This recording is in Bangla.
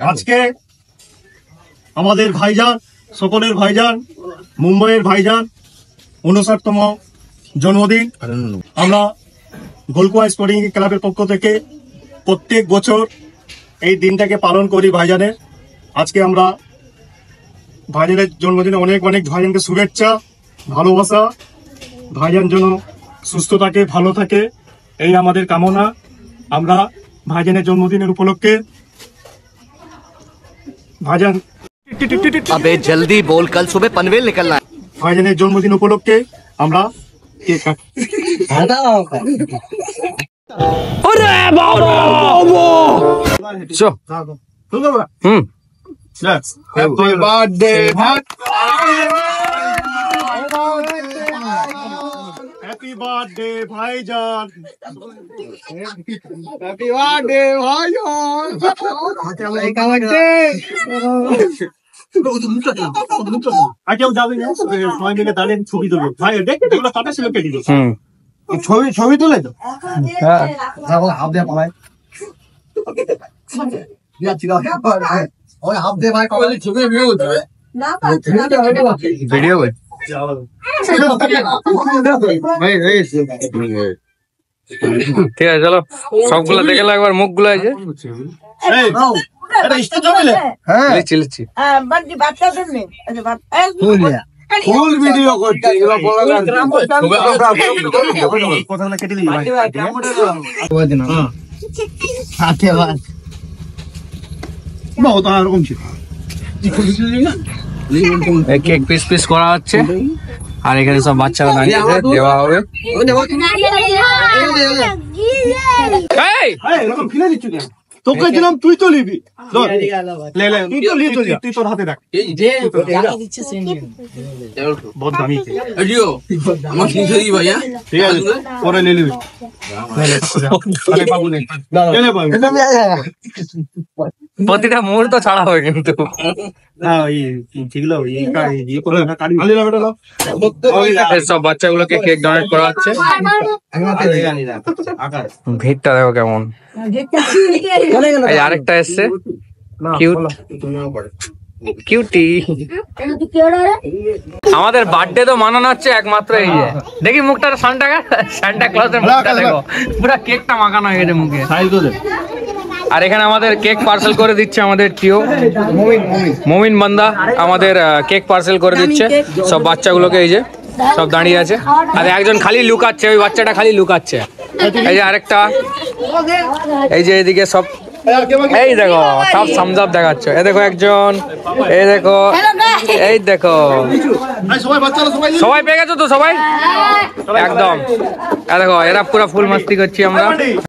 আজকে আমাদের ভাইজান, সকলের ভাইজান, মুম্বাইয়ের ভাইজান 59তম জন্মদিন। আমরা গোলকুয়া স্পোর্টিং ক্লাবের পক্ষ থেকে প্রত্যেক বছর এই দিনটাকে পালন করি ভাইজানের। আজকে আমরা ভাইজানের জন্মদিনে অনেক অনেক ভাইজানকে শুভেচ্ছা, ভালোবাসা। ভাইজান যেন সুস্থ থাকে, ভালো থাকে, এই আমাদের কামনা। আমরা ভাইজানের জন্মদিনের উপলক্ষে ভাইজান अबे जल्दी बोल, कल सुबह पनवेल निकलना है। ভাইজানের জন্মদিন উপলক্ষে আমরা cake Happy birthday, happy birthday ভাইজান। happy birthday, ভাইজান। আর কেউ যাবে না, সবাই মিলে দাঁড়িয়ে ছবি তুলবে। ভাই দেখ এগুলো কাটা ছিল, কেটে দিল। ছবি তুলে তো হাফ দে পালাই হাফ দে ভাই কবে ছবি ভিডিও করতে ভিডিও কর ঠিক আছে, চলো সবগুলো দেখে লো একবার, মুখগুলো আছে ফুল ভিডিও করতে কথাগুলো কেটে দিই ভাই। এরকম ছিল। কেক পিস পিস করা হচ্ছে, আর এখানে সব বাচ্চারা দাঁড়িয়ে আছে, দেওয়া হবে। এই! এরকম ফেলে দিচ্ছ কেন? তোকে দিলাম, তুই তো নিবি। তুই তোর হাতে রাখ। বহুত দামি কেক। ঠিক আছে, পরে নিয়ে নিবি। প্রতিটা মুহূর্ত ছাড়া হবে কিন্তু। সব বাচ্চাগুলোকে কেক ডোনেট করা হচ্ছে। ভিড়টা দেখো কেমন। এই আরেকটা এসছে, কিউটি। আমাদের বার্থডে তো মানানো হচ্ছে একমাত্র এই যে, দেখি মুখটা সান্টা ক্লজের মুখটা দেখো, পুরো কেকটা মাখানো হয়ে গেছে মুখে। আর এখানে আমাদের কেক পার্সেল করে দিচ্ছে আমাদের টিও মুমিন বান্দা, আমাদের কেক পার্সেল করে দিচ্ছে সব বাচ্চাগুলোকে। এই যে সব দাঁড়িয়ে আছে, আর একজন খালি লুকাচ্ছে, ওই বাচ্চাটা খালি লুকাচ্ছে। এই যে আরেকটা, এই যে এদিকে সব, এই দেখো সব থামস আপ দেখাচ্ছে। এই দেখো একজন, এই দেখো, এই দেখো সবাই পেয়ে গেছো তো সবাই একদম। দেখো এরা পুরো ফুল মাস্তি করছি আমরা।